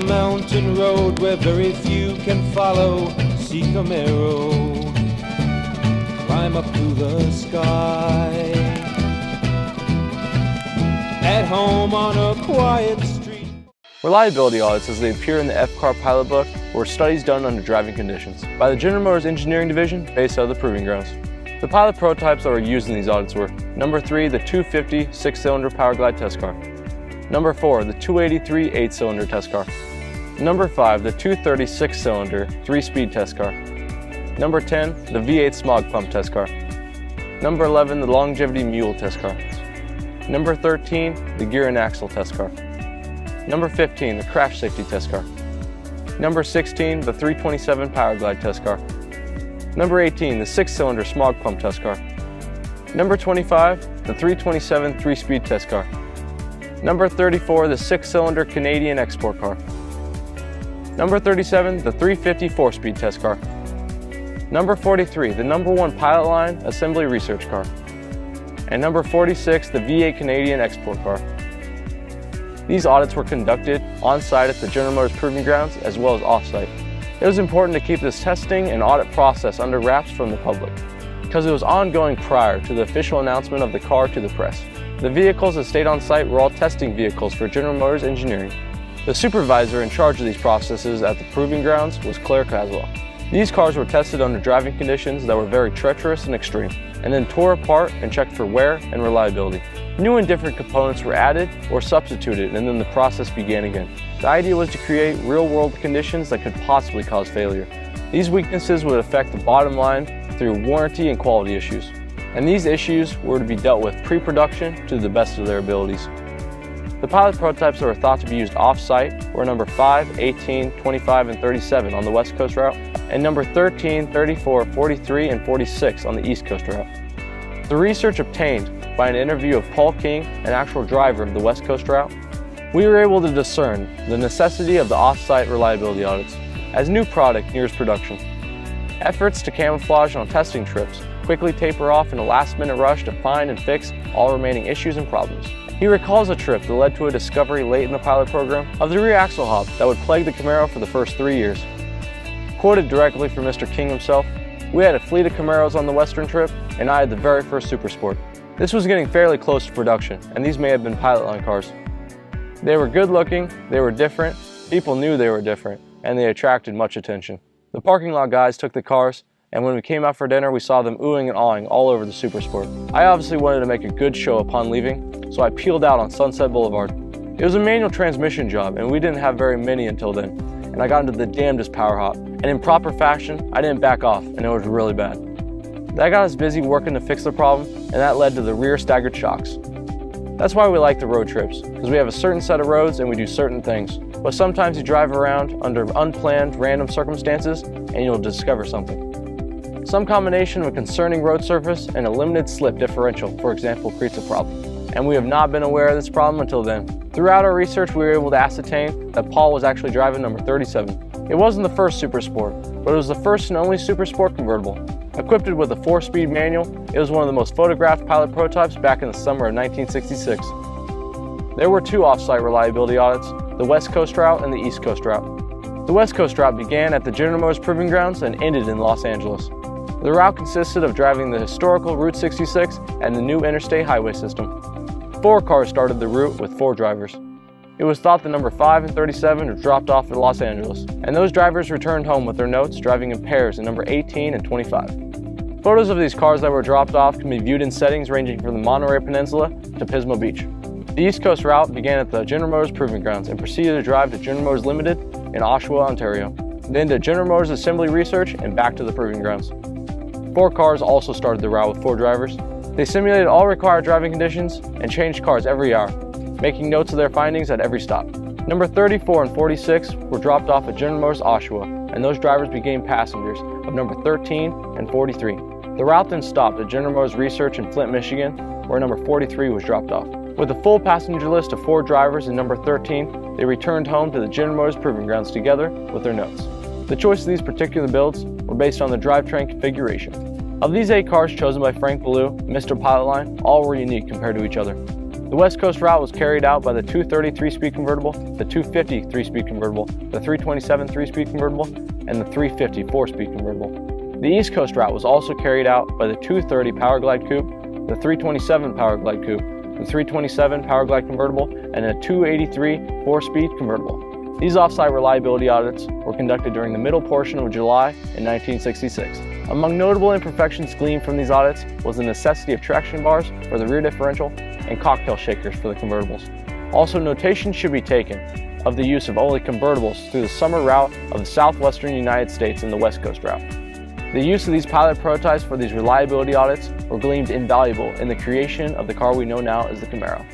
mountain road where very few can follow. See Camaro, climb up to the sky. At home on a quiet street. Reliability audits, as they appear in the F-Car Pilot Book, were studies done under driving conditions by the General Motors Engineering Division based out of the Proving Grounds. The pilot prototypes that were used in these audits were number 3, the 250 6-cylinder Power Glide test car; number 4, the 283 8-cylinder test car; number 5, the 230 6-cylinder 3-speed test car; number 10, the V8 smog pump test car; number 11, the longevity mule test car; number 13, the gear and axle test car; number 15, the crash safety test car; number 16, the 327 Power Glide test car; number 18, the 6-cylinder smog pump test car; number 25, the 327 3-speed test car; number 34, the 6-cylinder Canadian export car; number 37, the 350 4-speed test car; number 43, the number 1 pilot line assembly research car; and number 46, the V8 Canadian export car. These audits were conducted on-site at the General Motors Proving Grounds as well as off-site. It was important to keep this testing and audit process under wraps from the public, because it was ongoing prior to the official announcement of the car to the press. The vehicles that stayed on site were all testing vehicles for General Motors Engineering. The supervisor in charge of these processes at the Proving Grounds was Claire Caswell. These cars were tested under driving conditions that were very treacherous and extreme, and then tore apart and checked for wear and reliability. New and different components were added or substituted, and then the process began again. The idea was to create real-world conditions that could possibly cause failure. These weaknesses would affect the bottom line through warranty and quality issues, and these issues were to be dealt with pre-production to the best of their abilities. The pilot prototypes that were thought to be used off-site were number 5, 18, 25, and 37 on the West Coast route, and number 13, 34, 43, and 46 on the East Coast route. The research obtained by an interview of Paul King, an actual driver of the West Coast route, we were able to discern the necessity of the off-site reliability audits as new product nears production. Efforts to camouflage on testing trips quickly taper off in a last-minute rush to find and fix all remaining issues and problems. He recalls a trip that led to a discovery late in the pilot program of the rear axle hop that would plague the Camaro for the first 3 years. Quoted directly from Mr. King himself, "We had a fleet of Camaros on the Western trip, and I had the very first Super Sport. This was getting fairly close to production, and these may have been pilot line cars. They were good looking, they were different, people knew they were different, and they attracted much attention. The parking lot guys took the cars, and when we came out for dinner, we saw them oohing and awing all over the Super Sport. I obviously wanted to make a good show upon leaving, so I peeled out on Sunset Boulevard. It was a manual transmission job, and we didn't have very many until then, and I got into the damnedest power hop, and in proper fashion, I didn't back off, and it was really bad. That got us busy working to fix the problem, and that led to the rear staggered shocks. That's why we like the road trips, because we have a certain set of roads and we do certain things. But sometimes you drive around under unplanned, random circumstances, and you'll discover something. Some combination of a concerning road surface and a limited slip differential, for example, creates a problem. And we have not been aware of this problem until then. Throughout our research, we were able to ascertain that Paul was actually driving number 37. It wasn't the first Super Sport, but it was the first and only Super Sport convertible. Equipped with a 4-speed manual, it was one of the most photographed pilot prototypes back in the summer of 1966. There were 2 off-site reliability audits, the West Coast route and the East Coast route. The West Coast route began at the General Motors Proving Grounds and ended in Los Angeles. The route consisted of driving the historical Route 66 and the new interstate highway system. 4 cars started the route with 4 drivers. It was thought that number 5 and 37 were dropped off in Los Angeles, and those drivers returned home with their notes driving in pairs in number 18 and 25. Photos of these cars that were dropped off can be viewed in settings ranging from the Monterey Peninsula to Pismo Beach. The East Coast route began at the General Motors Proving Grounds and proceeded to drive to General Motors Limited in Oshawa, Ontario, then to General Motors Assembly Research and back to the Proving Grounds. 4 cars also started the route with 4 drivers. They simulated all required driving conditions and changed cars every hour, making notes of their findings at every stop. Number 34 and 46 were dropped off at General Motors Oshawa, and those drivers became passengers of number 13 and 43. The route then stopped at General Motors Research in Flint, Michigan, where number 43 was dropped off. With a full passenger list of 4 drivers in number 13, they returned home to the General Motors Proving Grounds together with their notes. The choice of these particular builds were based on the drivetrain configuration. Of these 8 cars chosen by Frank Ballou, Mr. Pilot Line, all were unique compared to each other. The West Coast route was carried out by the 230 3-speed convertible, the 250 3-speed convertible, the 327 3-speed convertible, and the 350 4-speed convertible. The East Coast route was also carried out by the 230 Power Glide Coupe, the 327 Power Glide Coupe, the 327 Power Glide convertible, and the 283 4-speed convertible. These off-site reliability audits were conducted during the middle portion of July in 1966. Among notable imperfections gleaned from these audits was the necessity of traction bars for the rear differential and cocktail shakers for the convertibles. Also, notation should be taken of the use of only convertibles through the summer route of the southwestern United States and the West Coast route. The use of these pilot prototypes for these reliability audits were gleaned invaluable in the creation of the car we know now as the Camaro.